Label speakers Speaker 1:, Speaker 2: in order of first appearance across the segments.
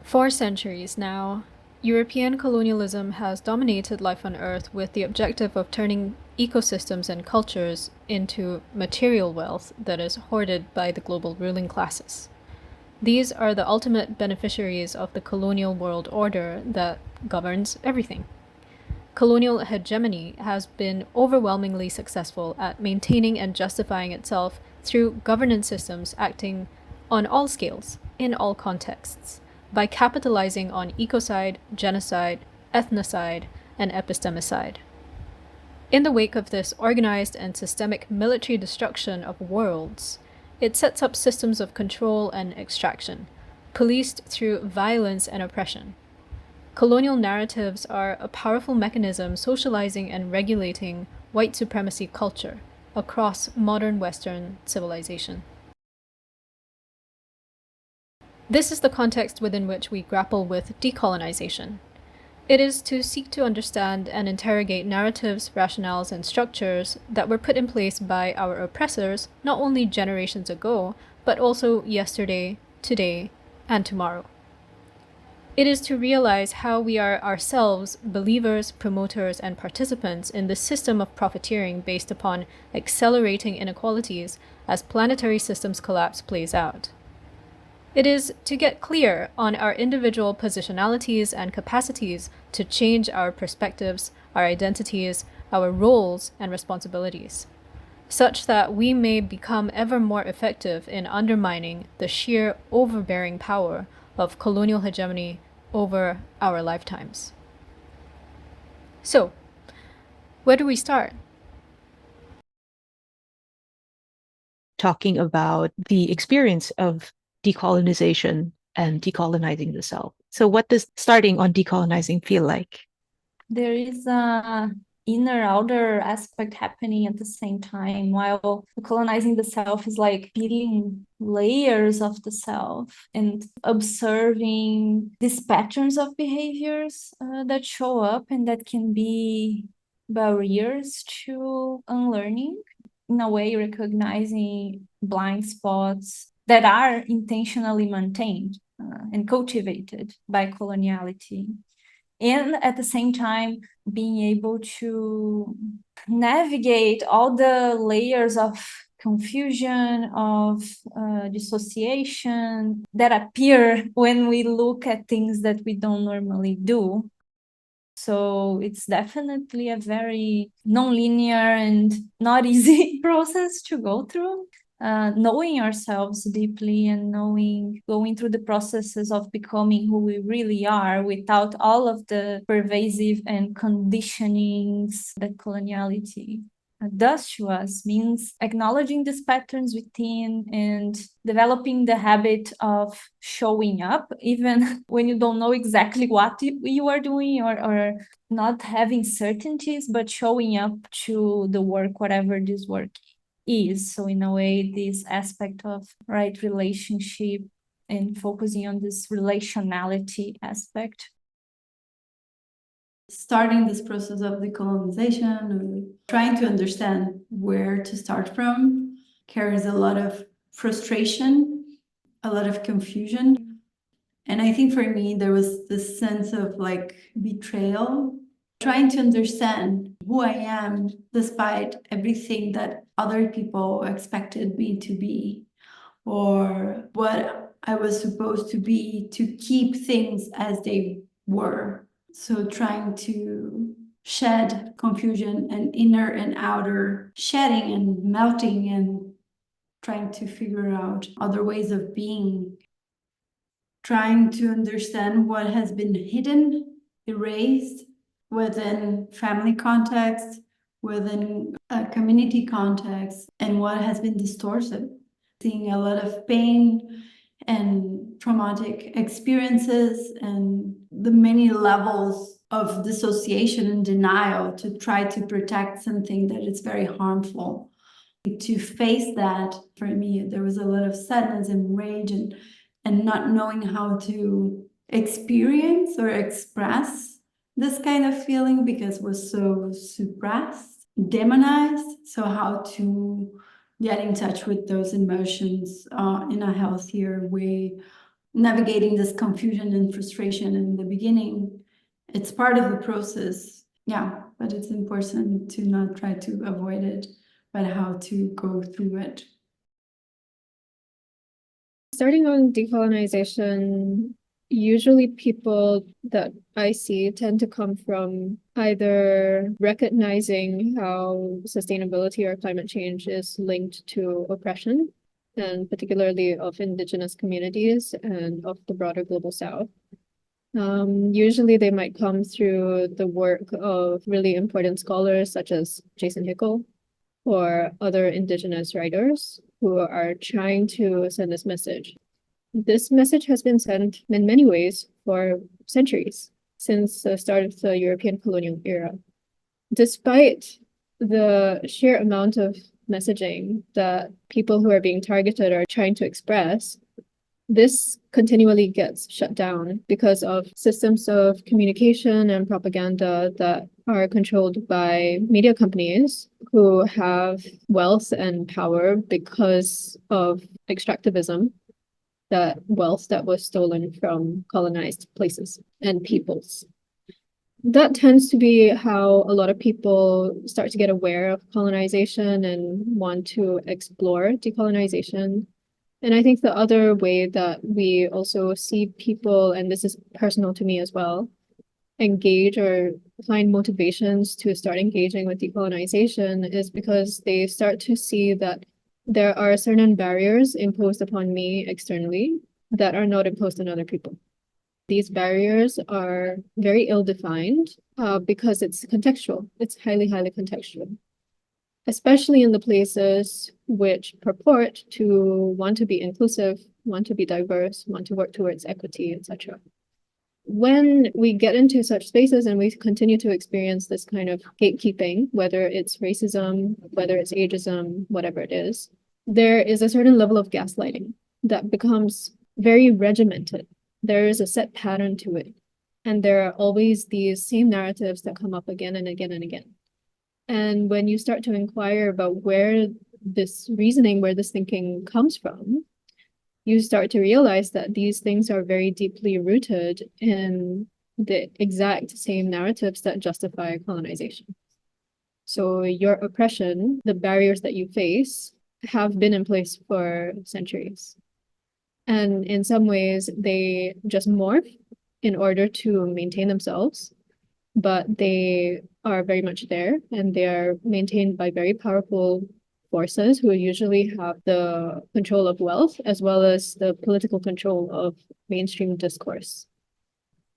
Speaker 1: For centuries now, European colonialism has dominated life on Earth with the objective of turning ecosystems and cultures into material wealth that is hoarded by the global ruling classes. These are the ultimate beneficiaries of the colonial world order that governs everything. Colonial hegemony has been overwhelmingly successful at maintaining and justifying itself through governance systems acting on all scales, in all contexts, by capitalizing on ecocide, genocide, ethnocide, and epistemicide. In the wake of this organized and systemic military destruction of worlds, it sets up systems of control and extraction, policed through violence and oppression. Colonial narratives are a powerful mechanism socializing and regulating white supremacy culture across modern Western civilization. This is the context within which we grapple with decolonization. It is to seek to understand and interrogate narratives, rationales, and structures that were put in place by our oppressors not only generations ago, but also yesterday, today, and tomorrow. It is to realize how we are ourselves believers, promoters, and participants in the system of profiteering based upon accelerating inequalities as planetary systems collapse plays out. It is to get clear on our individual positionalities and capacities to change our perspectives, our identities, our roles, and responsibilities, such that we may become ever more effective in undermining the sheer overbearing power of colonial hegemony over our lifetimes. So, where do we start?
Speaker 2: Talking about the experience of decolonization and decolonizing the self. So what does starting on decolonizing feel like?
Speaker 3: There is a inner outer aspect happening at the same time, while colonizing the self is like peeling layers of the self and observing these patterns of behaviors that show up and that can be barriers to unlearning, in a way recognizing blind spots that are intentionally maintained and cultivated by coloniality. And at the same time, being able to navigate all the layers of confusion, of dissociation that appear when we look at things that we don't normally do. So it's definitely a very non-linear and not easy process to go through. Knowing ourselves deeply and going through the processes of becoming who we really are without all of the pervasive and conditionings that coloniality does to us means acknowledging these patterns within and developing the habit of showing up, even when you don't know exactly what you are doing or not having certainties, but showing up to the work, whatever this work is. So in a way, this aspect of right relationship and focusing on this relationality aspect.
Speaker 4: Starting this process of decolonization or trying to understand where to start from carries a lot of frustration, a lot of confusion. And I think for me, there was this sense of like betrayal, trying to understand who I am despite everything that other people expected me to be, or what I was supposed to be to keep things as they were. So trying to shed confusion and inner and outer shedding and melting and trying to figure out other ways of being, trying to understand what has been hidden, erased within family context, within a community context, and what has been distorted. Seeing a lot of pain and traumatic experiences and the many levels of dissociation and denial to try to protect something that is very harmful. To face that, for me, there was a lot of sadness and rage and not knowing how to experience or express this kind of feeling because it was so suppressed, demonized. So how to get in touch with those emotions in a healthier way navigating this confusion and frustration in the beginning. It's part of the process, yeah, but it's important to not try to avoid it, but how to go through it.
Speaker 1: Starting on decolonization, usually people that I see tend to come from either recognizing how sustainability or climate change is linked to oppression, and particularly of indigenous communities and of the broader global south. Usually they might come through the work of really important scholars such as Jason Hickel or other indigenous writers who are trying to send this message. This message has been sent in many ways for centuries, since the start of the European colonial era. Despite the sheer amount of messaging that people who are being targeted are trying to express, this continually gets shut down because of systems of communication and propaganda that are controlled by media companies who have wealth and power because of extractivism, that wealth that was stolen from colonized places and peoples. That tends to be how a lot of people start to get aware of colonization and want to explore decolonization. And I think the other way that we also see people, and this is personal to me as well, engage or find motivations to start engaging with decolonization is because they start to see that there are certain barriers imposed upon me externally that are not imposed on other people. These barriers are very ill-defined because it's contextual. It's highly, highly contextual, especially in the places which purport to want to be inclusive, want to be diverse, want to work towards equity, etc. When we get into such spaces and we continue to experience this kind of gatekeeping, whether it's racism, whether it's ageism, whatever it is, there is a certain level of gaslighting that becomes very regimented. There is a set pattern to it. And there are always these same narratives that come up again and again and again. And when you start to inquire about where this reasoning, where this thinking comes from, you start to realize that these things are very deeply rooted in the exact same narratives that justify colonization. So your oppression, the barriers that you face, have been in place for centuries. And in some ways, they just morph in order to maintain themselves, but they are very much there, and they are maintained by very powerful forces who usually have the control of wealth as well as the political control of mainstream discourse.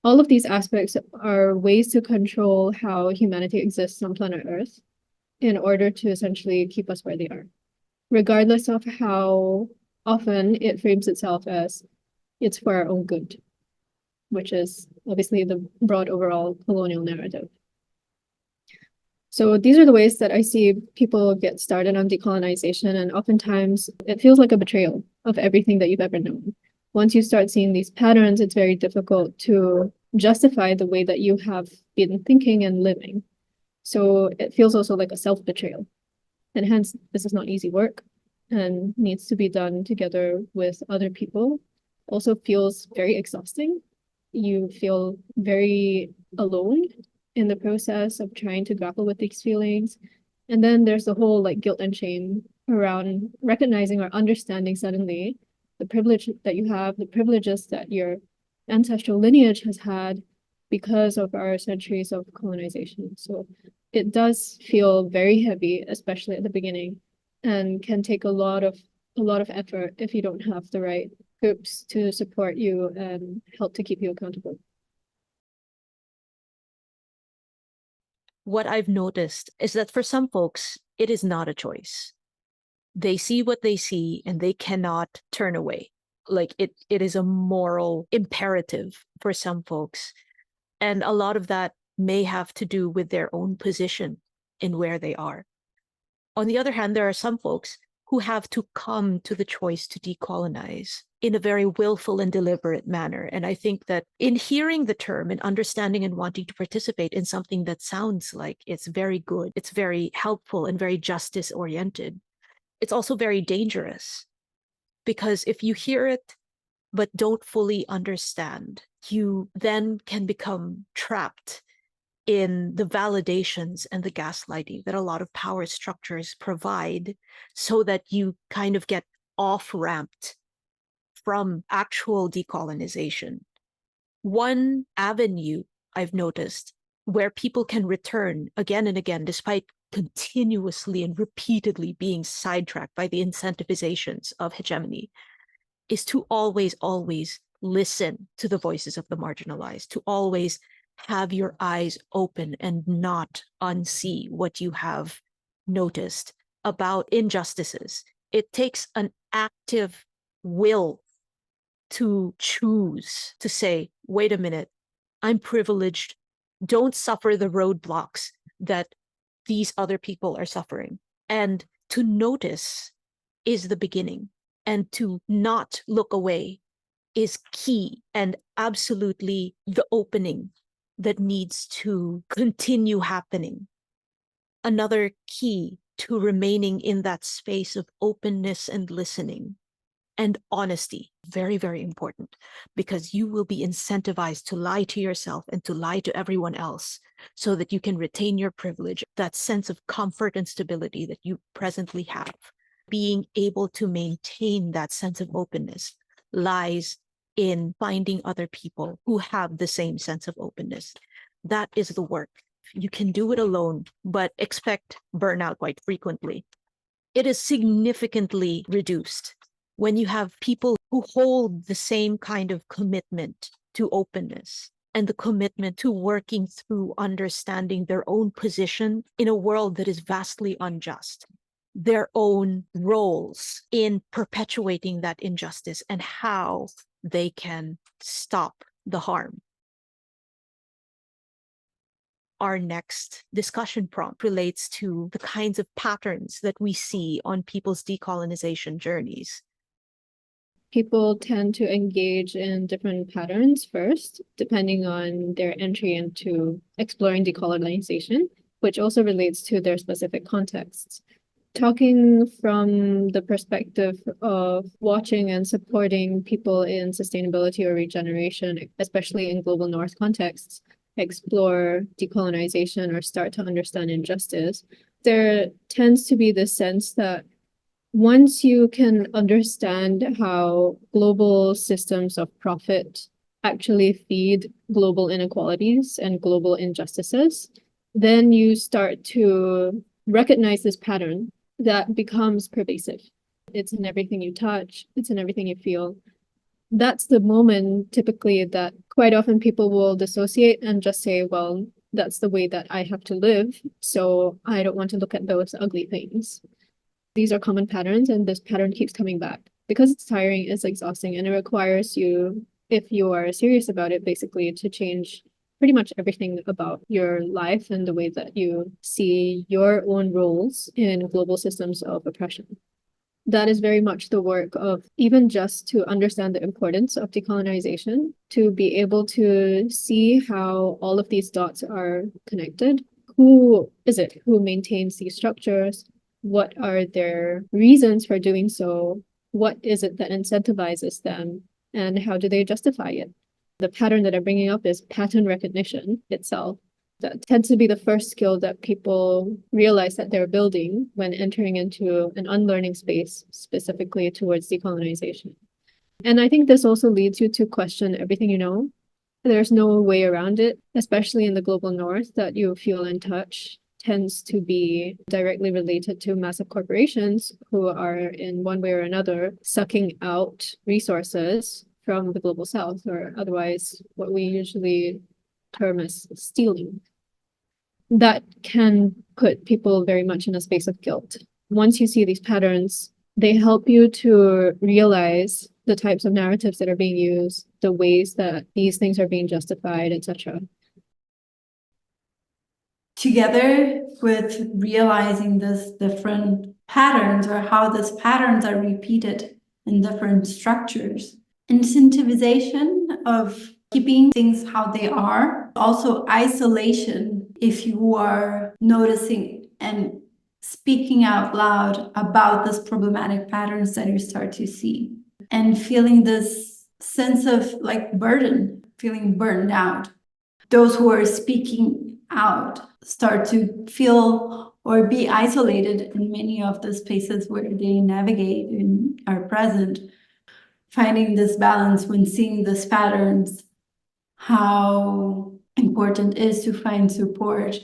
Speaker 1: All of these aspects are ways to control how humanity exists on planet Earth in order to essentially keep us where they are, regardless of how often it frames itself as it's for our own good, which is obviously the broad overall colonial narrative. So these are the ways that I see people get started on decolonization, and oftentimes it feels like a betrayal of everything that you've ever known. Once you start seeing these patterns, it's very difficult to justify the way that you have been thinking and living. So it feels also like a self-betrayal. And hence, this is not easy work and needs to be done together with other people. Also feels very exhausting. You feel very alone in the process of trying to grapple with these feelings. And then there's the whole like guilt and shame around recognizing or understanding suddenly the privilege that you have, the privileges that your ancestral lineage has had because of our centuries of colonization. So it does feel very heavy, especially at the beginning, and can take a lot of effort if you don't have the right groups to support you and help to keep you accountable.
Speaker 2: What I've noticed is that for some folks, it is not a choice. They see what they see and they cannot turn away. Like it is a moral imperative for some folks. And a lot of that may have to do with their own position in where they are. On the other hand, there are some folks who have to come to the choice to decolonize in a very willful and deliberate manner. And I think that in hearing the term and understanding and wanting to participate in something that sounds like it's very good, it's very helpful and very justice oriented, it's also very dangerous. Because if you hear it but don't fully understand, you then can become trapped in the validations and the gaslighting that a lot of power structures provide, so that you kind of get off-ramped from actual decolonization. One avenue I've noticed where people can return again and again, despite continuously and repeatedly being sidetracked by the incentivizations of hegemony, is to always, always listen to the voices of the marginalized, to always have your eyes open and not unsee what you have noticed about injustices. It takes an active will to choose to say, wait a minute, I'm privileged. Don't suffer the roadblocks that these other people are suffering. And to notice is the beginning. And to not look away is key and absolutely the opening that needs to continue happening. Another key to remaining in that space of openness and listening and honesty, very, very important, because you will be incentivized to lie to yourself and to lie to everyone else so that you can retain your privilege, that sense of comfort and stability that you presently have. Being able to maintain that sense of openness lies in finding other people who have the same sense of openness. That is the work. You can do it alone, but expect burnout quite frequently. It is significantly reduced when you have people who hold the same kind of commitment to openness and the commitment to working through understanding their own position in a world that is vastly unjust, their own roles in perpetuating that injustice, and how they can stop the harm. Our next discussion prompt relates to the kinds of patterns that we see on people's decolonization journeys.
Speaker 1: People tend to engage in different patterns first, depending on their entry into exploring decolonization, which also relates to their specific contexts. Talking from the perspective of watching and supporting people in sustainability or regeneration, especially in global north contexts, explore decolonization or start to understand injustice, there tends to be this sense that once you can understand how global systems of profit actually feed global inequalities and global injustices, then you start to recognize this pattern that becomes pervasive. It's in everything you touch, it's in everything you feel. That's the moment typically that quite often people will dissociate and just say, well, that's the way that I have to live, so I don't want to look at those ugly things. These are common patterns, and this pattern keeps coming back because it's tiring, it's exhausting, and it requires you, if you are serious about it, basically to change pretty much everything about your life and the way that you see your own roles in global systems of oppression. That is very much the work of even just to understand the importance of decolonization, to be able to see how all of these dots are connected. Who is it who maintains these structures? What are their reasons for doing so? What is it that incentivizes them? And how do they justify it? The pattern that I'm bringing up is pattern recognition itself. That tends to be the first skill that people realize that they're building when entering into an unlearning space, specifically towards decolonization. And I think this also leads you to question everything you know. There's no way around it, especially in the global north, that you feel in touch tends to be directly related to massive corporations who are in one way or another sucking out resources from the global south, or otherwise what we usually term as stealing. That can put people very much in a space of guilt. Once you see these patterns, they help you to realize the types of narratives that are being used, the ways that these things are being justified, etc.
Speaker 4: Together with realizing these different patterns, or how these patterns are repeated in different structures, incentivization of keeping things how they are, also isolation if you are noticing and speaking out loud about these problematic patterns that you start to see, and feeling this sense of like burden, feeling burned out. Those who are speaking out start to feel or be isolated in many of the spaces where they navigate and are present. Finding this balance when seeing these patterns, how important it is to find support,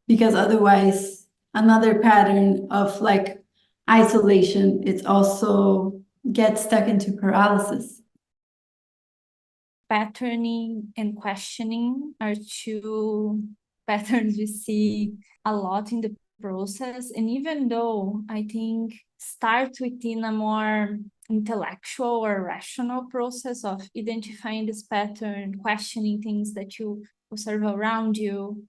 Speaker 4: because otherwise another pattern of like isolation, it's also get stuck into paralysis.
Speaker 3: Patterning and questioning are two patterns we see a lot in the process. And even though I think start within a more intellectual or rational process of identifying this pattern, questioning things that you observe around you.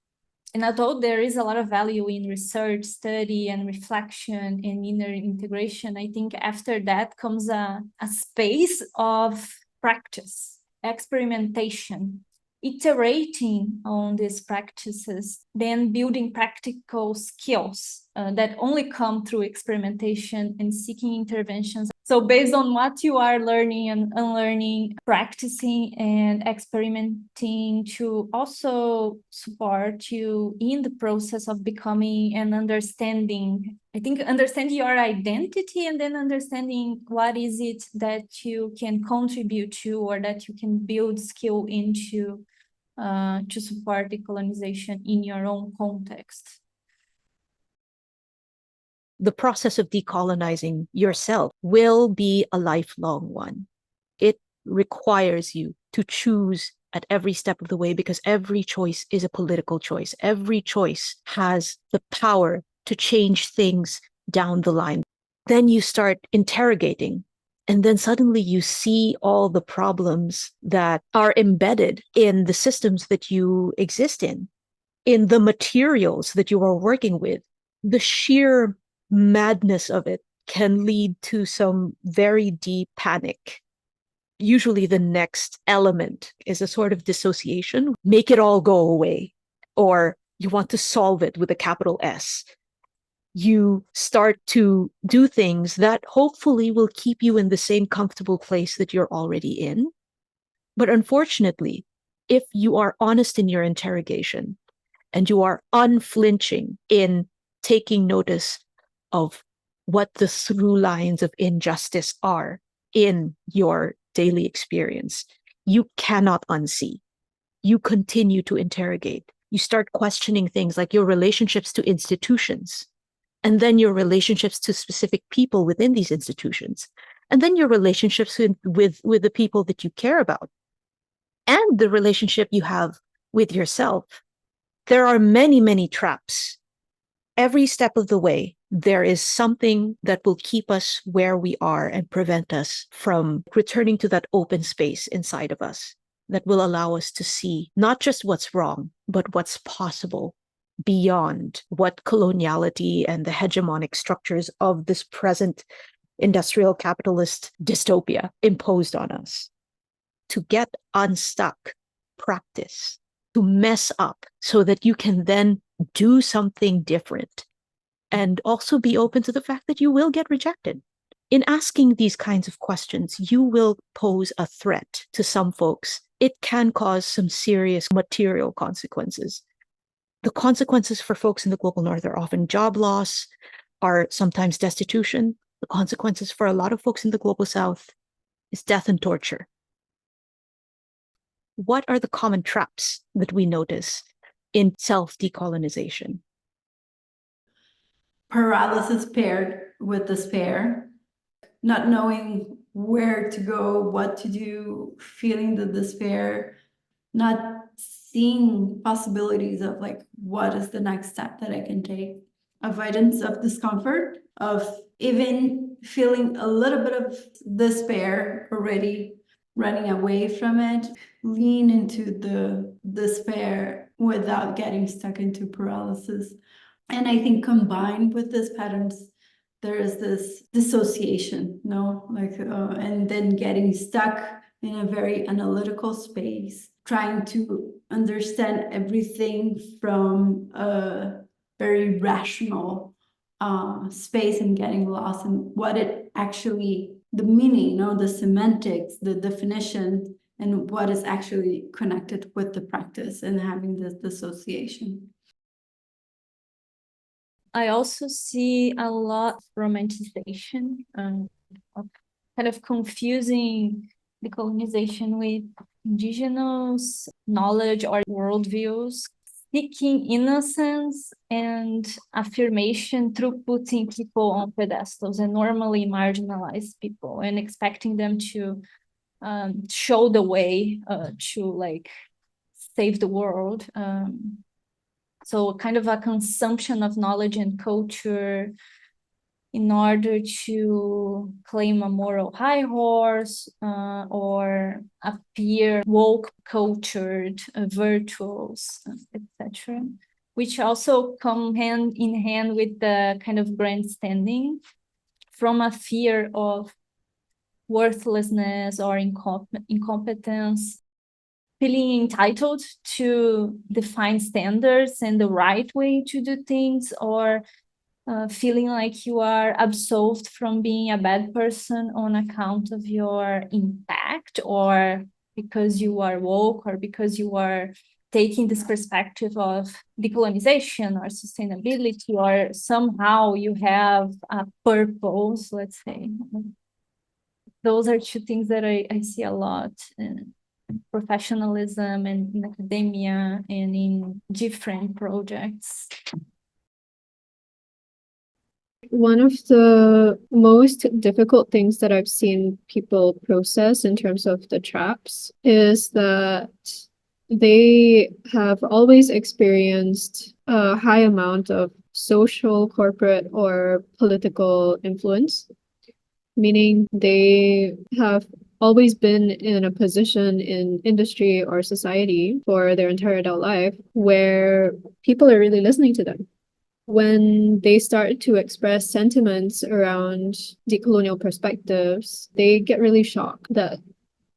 Speaker 3: And although there is a lot of value in research, study, and reflection and inner integration, I think after that comes a space of practice, experimentation, iterating on these practices, then building practical skills that only come through experimentation and seeking interventions. So based on what you are learning and unlearning, practicing and experimenting to also support you in the process of becoming and understanding, I think understanding your identity and then understanding what is it that you can contribute to or that you can build skill into to support decolonization in your own context.
Speaker 2: The process of decolonizing yourself will be a lifelong one. It requires you to choose at every step of the way, because every choice is a political choice. Every choice has the power to change things down the line. Then you start interrogating, and then suddenly you see all the problems that are embedded in the systems that you exist in the materials that you are working with. The sheer madness of it can lead to some very deep panic. Usually the next element is a sort of dissociation. Make it all go away. Or you want to solve it with a capital S. You start to do things that hopefully will keep you in the same comfortable place that you're already in. But unfortunately, if you are honest in your interrogation and you are unflinching in taking notice of what the through lines of injustice are in your daily experience, you cannot unsee. You continue to interrogate. You start questioning things like your relationships to institutions, and then your relationships to specific people within these institutions, and then your relationships with the people that you care about, and the relationship you have with yourself. There are many, many traps. Every step of the way, there is something that will keep us where we are and prevent us from returning to that open space inside of us that will allow us to see not just what's wrong, but what's possible beyond what coloniality and the hegemonic structures of this present industrial capitalist dystopia imposed on us. To get unstuck, practice. To mess up so that you can then do something different, and also be open to the fact that you will get rejected. In asking these kinds of questions, you will pose a threat to some folks. It can cause some serious material consequences. The consequences for folks in the global north are often job loss, are sometimes destitution. The consequences for a lot of folks in the global south is death and torture. What are the common traps that we notice in self-decolonization?
Speaker 4: Paralysis paired with despair, not knowing where to go, what to do, feeling the despair, not seeing possibilities of like, what is the next step that I can take? Avoidance of discomfort, of even feeling a little bit of despair already, running away from it, lean into the despair without getting stuck into paralysis. And I think combined with these patterns, there is this dissociation, and then getting stuck in a very analytical space, trying to understand everything from a very rational space and getting lost in what it actually the meaning, the semantics, the definition, and what is actually connected with the practice and having this dissociation.
Speaker 3: I also see a lot of romanticization, of kind of confusing decolonization with indigenous knowledge or worldviews, seeking innocence and affirmation through putting people on pedestals and normally marginalized people and expecting them to show the way to like save the world. So kind of a consumption of knowledge and culture in order to claim a moral high horse or appear woke, cultured, virtuous, etc., which also come hand in hand with the kind of grandstanding from a fear of worthlessness or incompetence, feeling entitled to define standards and the right way to do things, or feeling like you are absolved from being a bad person on account of your impact, or because you are woke, or because you are taking this perspective of decolonization or sustainability, or somehow you have a purpose, let's say. Those are two things that I see a lot in professionalism and in academia and in different projects.
Speaker 1: One of the most difficult things that I've seen people process in terms of the traps is that they have always experienced a high amount of social, corporate, or political influence, meaning they have always been in a position in industry or society for their entire adult life where people are really listening to them. When they start to express sentiments around decolonial perspectives, they get really shocked that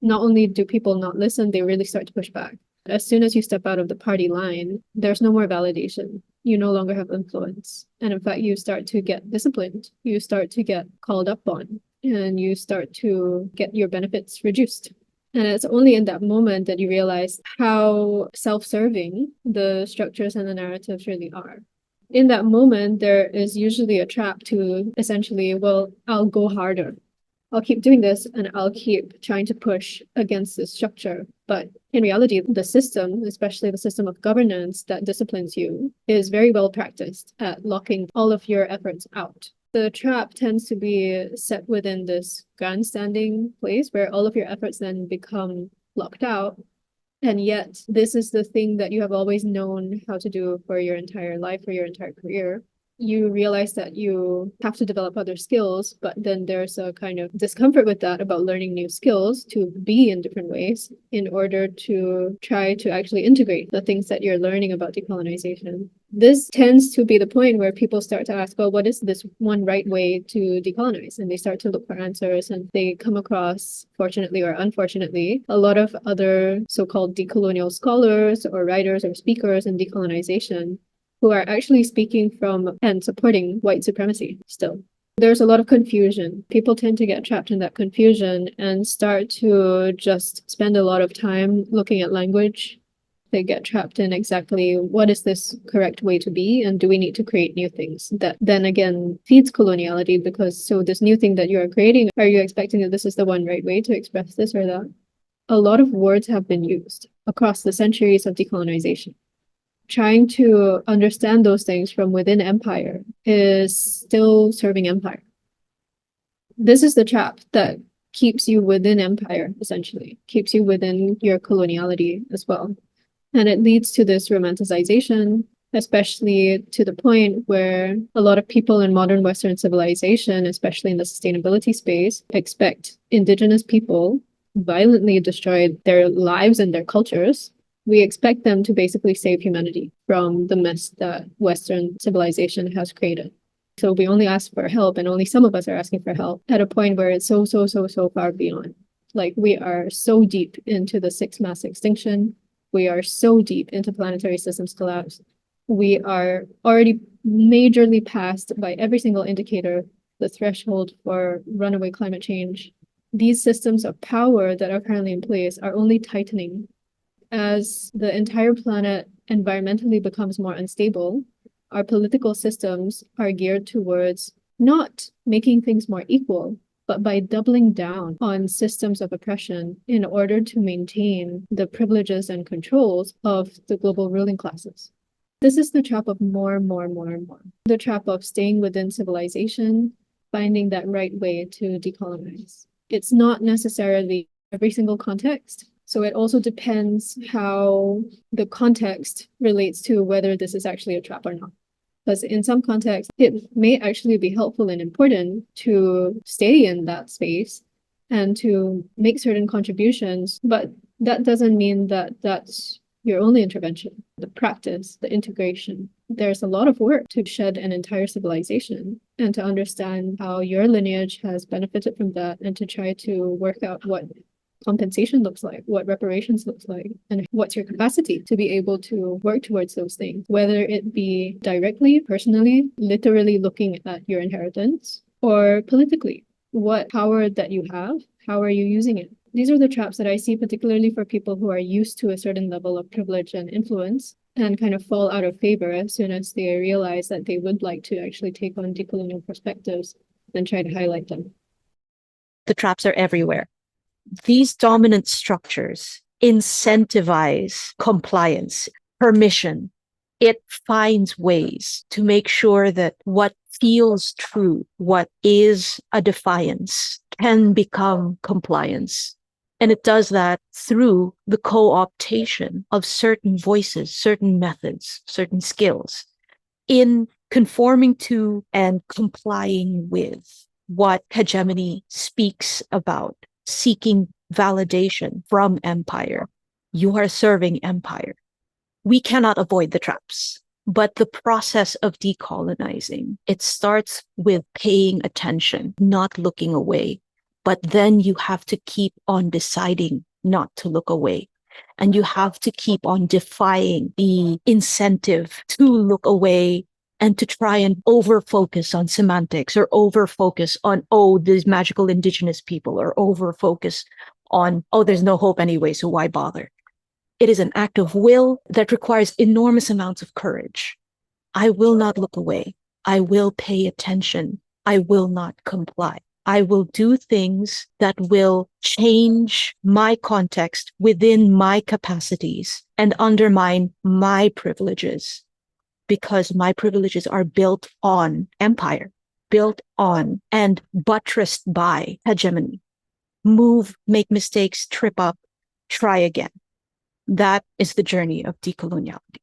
Speaker 1: not only do people not listen, they really start to push back. As soon as you step out of the party line, there's no more validation. You no longer have influence. And in fact, you start to get disciplined. You start to get called up on, and you start to get your benefits reduced. And it's only in that moment that you realize how self-serving the structures and the narratives really are. In that moment, there is usually a trap to essentially, well, I'll go harder. I'll keep doing this and I'll keep trying to push against this structure. But in reality, the system, especially the system of governance that disciplines you, is very well practiced at locking all of your efforts out. The trap tends to be set within this grandstanding place where all of your efforts then become locked out. And yet, this is the thing that you have always known how to do for your entire life, for your entire career. You realize that you have to develop other skills, but then there's a kind of discomfort with that about learning new skills to be in different ways in order to try to actually integrate the things that you're learning about decolonization. This tends to be the point where people start to ask, well, what is this one right way to decolonize? And they start to look for answers, and they come across, fortunately or unfortunately, a lot of other so-called decolonial scholars or writers or speakers in decolonization who are actually speaking from and supporting white supremacy still. There's a lot of confusion. People tend to get trapped in that confusion and start to just spend a lot of time looking at language. They get trapped in exactly what is this correct way to be, and do we need to create new things that then again feeds coloniality, because so this new thing that you are creating, are you expecting that this is the one right way to express this or that? A lot of words have been used across the centuries of decolonization. Trying to understand those things from within empire is still serving empire. This is the trap that keeps you within empire, essentially, keeps you within your coloniality as well. And it leads to this romanticization, especially to the point where a lot of people in modern Western civilization, especially in the sustainability space, expect indigenous people violently destroy their lives and their cultures. We expect them to basically save humanity from the mess that Western civilization has created. So we only ask for help, and only some of us are asking for help at a point where it's so far beyond. Like, we are so deep into the sixth mass extinction. We are so deep into planetary systems collapse. We are already majorly passed by every single indicator the threshold for runaway climate change. These systems of power that are currently in place are only tightening as the entire planet environmentally becomes more unstable. Our political systems are geared towards not making things more equal, but by doubling down on systems of oppression in order to maintain the privileges and controls of the global ruling classes. This is the trap of more. The trap of staying within civilization, finding that right way to decolonize. It's not necessarily every single context. So it also depends how the context relates to whether this is actually a trap or not. Because in some contexts, it may actually be helpful and important to stay in that space and to make certain contributions, but that doesn't mean that that's your only intervention. The practice, the integration, there's a lot of work to shed an entire civilization and to understand how your lineage has benefited from that and to try to work out what compensation looks like, what reparations looks like, and what's your capacity to be able to work towards those things, whether it be directly, personally, literally looking at your inheritance, or politically, what power that you have, how are you using it? These are the traps that I see, particularly for people who are used to a certain level of privilege and influence and kind of fall out of favor as soon as they realize that they would like to actually take on decolonial perspectives and try to highlight them.
Speaker 2: The traps are everywhere. These dominant structures incentivize compliance, permission. It finds ways to make sure that what feels true, what is a defiance, can become compliance. And it does that through the co-optation of certain voices, certain methods, certain skills in conforming to and complying with what hegemony speaks about, seeking validation from empire. You are serving empire. We cannot avoid the traps, but the process of decolonizing, it starts with paying attention, not looking away. But then you have to keep on deciding not to look away. And you have to keep on defying the incentive to look away and to try and over-focus on semantics or over-focus on, oh, these magical indigenous people, or over-focus on, oh, there's no hope anyway, so why bother? It is an act of will that requires enormous amounts of courage. I will not look away. I will pay attention. I will not comply. I will do things that will change my context within my capacities and undermine my privileges, because my privileges are built on empire, built on and buttressed by hegemony. Move, make mistakes, trip up, try again. That is the journey of decoloniality.